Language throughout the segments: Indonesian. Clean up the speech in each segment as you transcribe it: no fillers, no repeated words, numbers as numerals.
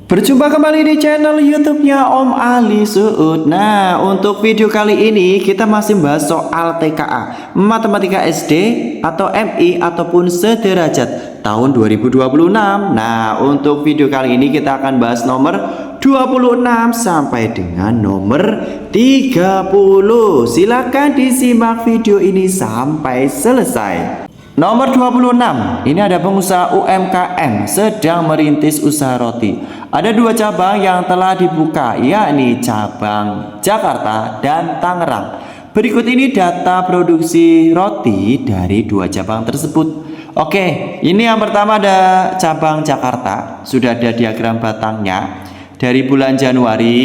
Berjumpa kembali di channel YouTube-nya Om Ali Suud. Nah, untuk video kali ini kita masih bahas soal TKA, Matematika SD atau MI ataupun sederajat tahun 2026. Nah, untuk video kali ini kita akan bahas nomor 26 sampai dengan nomor 30. Silakan disimak video ini sampai selesai. Nomor 26, ini ada pengusaha UMKM sedang merintis usaha roti. Ada dua cabang yang telah dibuka, yakni cabang Jakarta dan Tangerang. Berikut ini data produksi roti dari dua cabang tersebut. Oke, ini yang pertama ada cabang Jakarta. Sudah ada diagram batangnya dari bulan Januari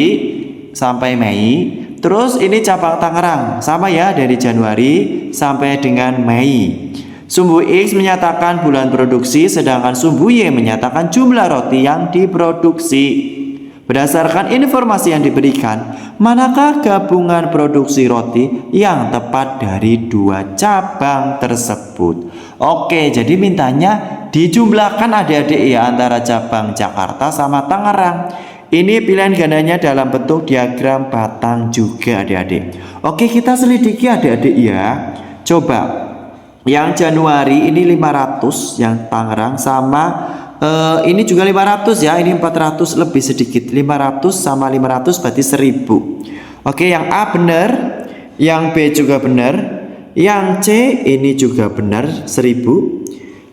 sampai Mei. Terus ini cabang Tangerang, sama ya, dari Januari sampai dengan Mei. Sumbu X menyatakan bulan produksi, sedangkan sumbu Y menyatakan jumlah roti yang diproduksi. Berdasarkan informasi yang diberikan, manakah gabungan produksi roti yang tepat dari dua cabang tersebut? Oke, jadi mintanya dijumlahkan adik-adik ya antara cabang Jakarta sama Tangerang. Ini pilihan gandanya dalam bentuk diagram batang juga adik-adik. Oke, kita selidiki adik-adik ya. Coba yang Januari ini 500 yang Tangerang, sama ini juga 500 ya, ini 400 lebih sedikit. 500 sama 500 berarti 1000. Oke, yang A benar, yang B juga benar, yang C ini juga benar 1000.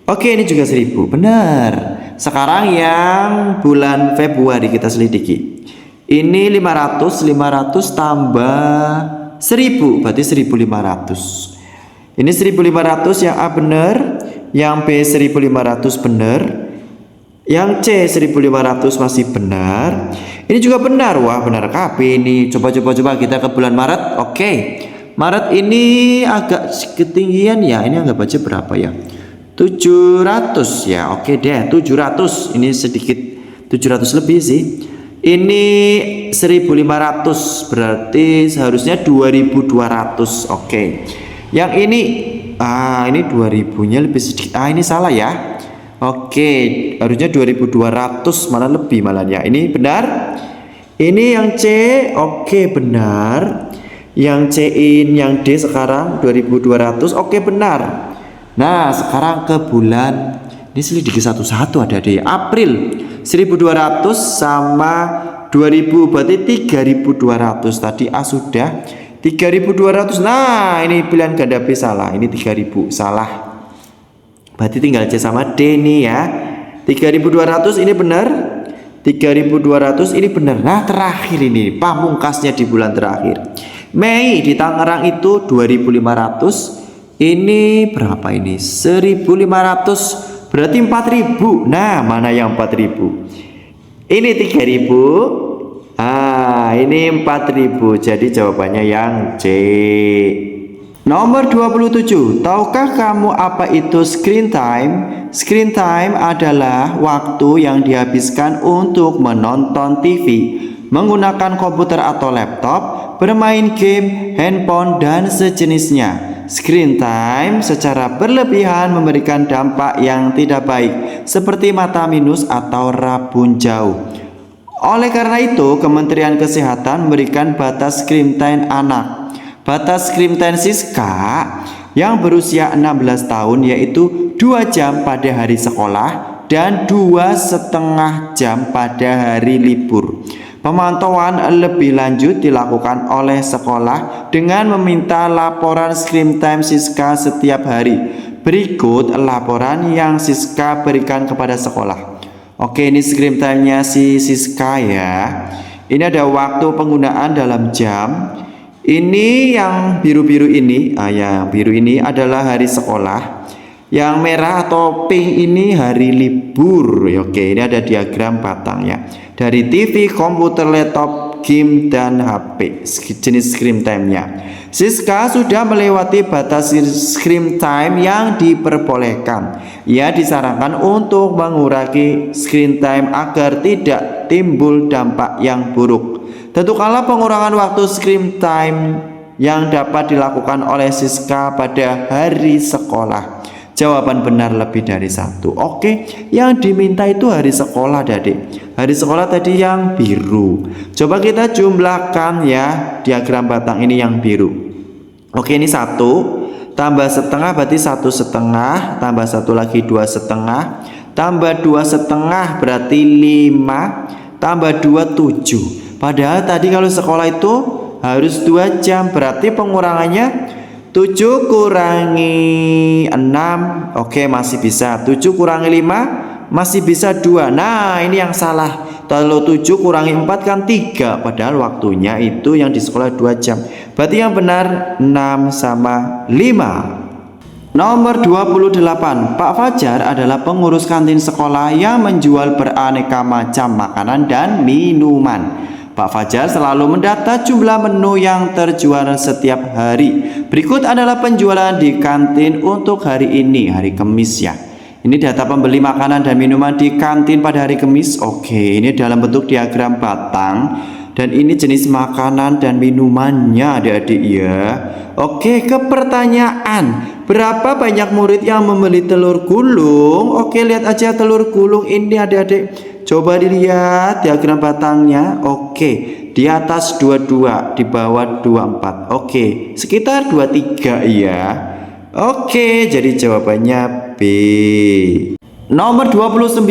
Oke, ini juga 1000, benar. Sekarang yang bulan Februari kita selidiki. Ini 500 tambah 1000 berarti 1500. Ini 1500 yang A benar, yang B 1500 benar, yang C 1500 masih benar. Ini juga benar. Wah, benar KB ini. Coba kita ke bulan Maret. Oke. Maret ini agak ketinggian ya. Ini anggap aja berapa ya? 700 ya. Oke deh, 700. Ini sedikit 700 lebih sih. Ini 1500 berarti seharusnya 2200. Oke. Yang ini ini 2000-nya lebih sedikit. Ini salah ya. Oke, harusnya 2200, malah lebih malah ya. Ini benar. Ini yang C, oke benar. Yang C in, yang D sekarang 2200, oke benar. Nah, sekarang ke bulan, ini selidiki satu-satu ada di April. 1200 sama 2000 berarti 3200. Tadi A sudah 3200. Nah, ini pilihan ganda B salah. Ini 3000 salah. Berarti tinggal C sama D nih ya. 3200 ini benar. 3200 ini benar. Nah, terakhir ini pamungkasnya di bulan terakhir. Mei di Tangerang itu 2500. Ini berapa ini? 1500. Berarti 4000. Nah, mana yang 4000? Ini 3000. Ini 4000. Jadi jawabannya yang C. Nomor 27. Tahukah kamu apa itu screen time? Screen time adalah waktu yang dihabiskan untuk menonton TV, menggunakan komputer atau laptop, bermain game, handphone, dan sejenisnya. Screen time secara berlebihan memberikan dampak yang tidak baik, seperti mata minus atau rabun jauh. Oleh karena itu, Kementerian Kesehatan memberikan batas screen time anak. Batas screen time Siska yang berusia 16 tahun yaitu 2 jam pada hari sekolah dan 2,5 jam pada hari libur. Pemantauan lebih lanjut dilakukan oleh sekolah dengan meminta laporan screen time Siska setiap hari. Berikut laporan yang Siska berikan kepada sekolah. Oke, ini screen time-nya si Siska ya. Ini ada waktu penggunaan dalam jam. Ini yang biru-biru ini, yang biru ini adalah hari sekolah. Yang merah atau pink ini hari libur. Oke, ini ada diagram batangnya. Dari TV, komputer, laptop, game, dan HP. Jenis screen time-nya. Siska sudah melewati batas screen time yang diperbolehkan. Ia disarankan untuk mengurangi screen time agar tidak timbul dampak yang buruk. Tentukanlah pengurangan waktu screen time yang dapat dilakukan oleh Siska pada hari sekolah. Jawaban benar lebih dari 1. Oke, yang diminta itu hari sekolah adik. Hari sekolah tadi yang biru. Coba kita jumlahkan ya, diagram batang ini yang biru. Oke, ini 1 tambah setengah berarti 1,5, tambah 1 lagi 2,5, tambah 2,5 berarti 5, tambah 2 7. Padahal tadi kalau sekolah itu harus 2 jam, berarti pengurangannya 7 kurangi 6. Oke, masih bisa. 7 kurangi 5 masih bisa 2. Nah, ini yang salah. Kalau 7 kurangi 4 kan 3. Padahal waktunya itu yang di sekolah 2 jam. Berarti yang benar 6 sama 5. Nomor 28. Pak Fajar adalah pengurus kantin sekolah yang menjual beraneka macam makanan dan minuman. Pak Fajar selalu mendata jumlah menu yang terjual setiap hari. Berikut adalah penjualan di kantin untuk hari ini, hari Kamis ya. Ini data pembeli makanan dan minuman di kantin pada hari Kamis. Oke, ini dalam bentuk diagram batang. Dan ini jenis makanan dan minumannya adik-adik ya. Oke, ke pertanyaan, berapa banyak murid yang membeli telur gulung? Oke, lihat aja telur gulung ini adik-adik. Coba dilihat diagram batangnya. Oke, di atas 22, di bawah 24. Oke, sekitar 23 ya. Oke, jadi jawabannya B. Nomor 29.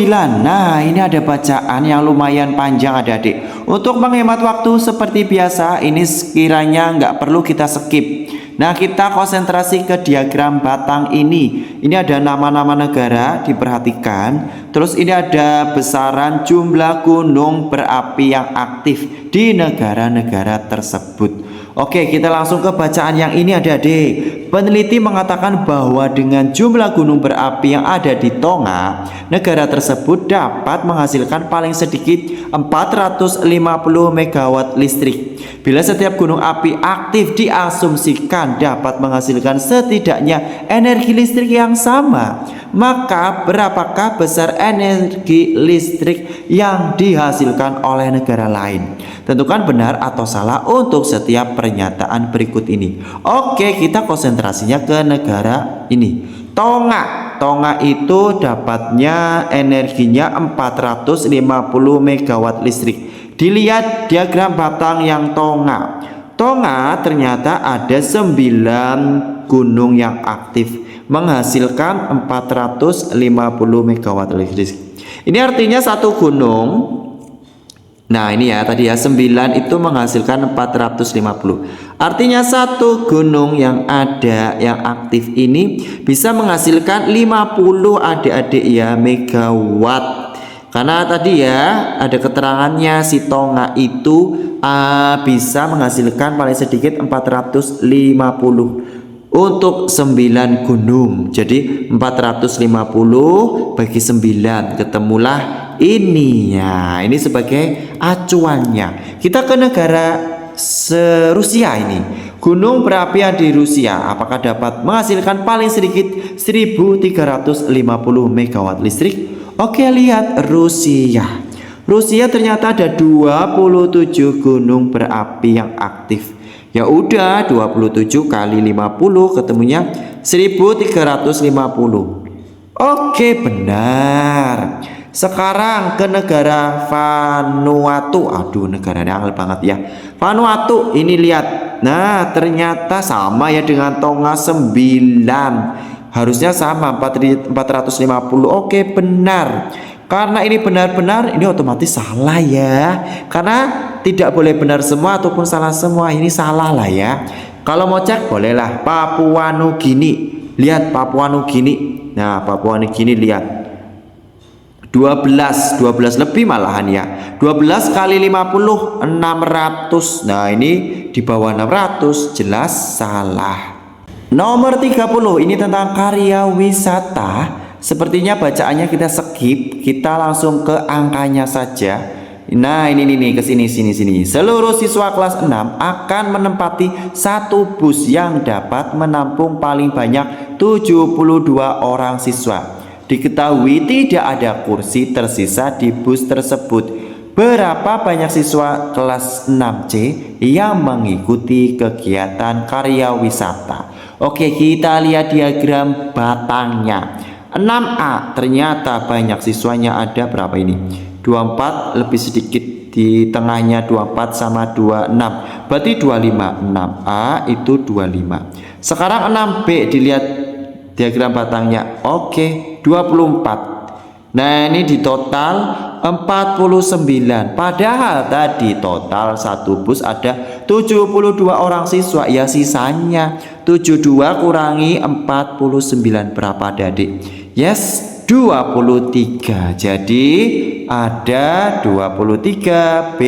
Nah, ini ada bacaan yang lumayan panjang adik-adik. Untuk menghemat waktu seperti biasa, ini sekiranya nggak perlu kita skip. Nah, kita konsentrasi ke diagram batang ini. Ini ada nama-nama negara, diperhatikan. Terus ini ada besaran jumlah gunung berapi yang aktif di negara-negara tersebut. Oke, kita langsung ke bacaan yang ini adik-adik. Peneliti mengatakan bahwa dengan jumlah gunung berapi yang ada di Tonga, negara tersebut dapat menghasilkan paling sedikit 450 MW listrik. Bila setiap gunung api aktif diasumsikan dapat menghasilkan setidaknya energi listrik yang sama, maka berapakah besar energi listrik yang dihasilkan oleh negara lain? Tentukan benar atau salah untuk setiap pernyataan berikut ini. Oke, kita konsentrasinya ke negara ini, Tonga. Tonga itu dapatnya energinya 450 MW listrik. Dilihat diagram batang yang Tonga. Tonga ternyata ada 9 gunung yang aktif menghasilkan 450 MW listrik. Ini artinya satu gunung. Nah, ini ya tadi ya 9 itu menghasilkan 450. Artinya satu gunung yang ada yang aktif ini bisa menghasilkan 50 adik-adik ya megawatt. Karena tadi ya ada keterangannya si Tonga itu bisa menghasilkan paling sedikit 450 untuk 9 gunung. Jadi 450 bagi 9 ketemulah ini ya. Ini sebagai acuannya. Kita ke negara Rusia ini. Gunung berapi di Rusia apakah dapat menghasilkan paling sedikit 1350 MW listrik? Oke, lihat Rusia. Rusia ternyata ada 27 gunung berapi yang aktif. Ya udah 27 kali 50 ketemunya 1350. Oke, benar. Sekarang ke negara Vanuatu. Aduh, negara angel banget ya. Vanuatu ini lihat. Nah, ternyata sama ya dengan Tonga 9. Harusnya sama 450. Oke, benar. Karena ini benar-benar, ini otomatis salah ya. Karena tidak boleh benar semua ataupun salah semua. Ini salah lah ya. Kalau mau cek bolehlah Papua Nugini. Lihat Papua Nugini. Nah, Papua Nugini lihat 12 lebih malahan ya. 12 kali 50 600. Nah, ini di bawah 600 jelas salah. Nomor 30 ini tentang karya wisata. Sepertinya bacaannya kita skip, kita langsung ke angkanya saja. Nah, ini nih ke sini. Seluruh siswa kelas 6 akan menempati satu bus yang dapat menampung paling banyak 72 orang siswa. Diketahui tidak ada kursi tersisa di bus tersebut. Berapa banyak siswa kelas 6C yang mengikuti kegiatan karya wisata? Oke, kita lihat diagram batangnya. 6A ternyata banyak siswanya ada berapa ini? 24 lebih sedikit di tengahnya 24 sama 26. Berarti 25. 6A itu 25. Sekarang 6B dilihat diagram batangnya. Oke, 24. Nah, ini di total 49. Padahal tadi total satu bus ada 72 orang siswa. Ya sisanya 72 kurangi 49 berapa adik? Yes, 23. Jadi ada 23B.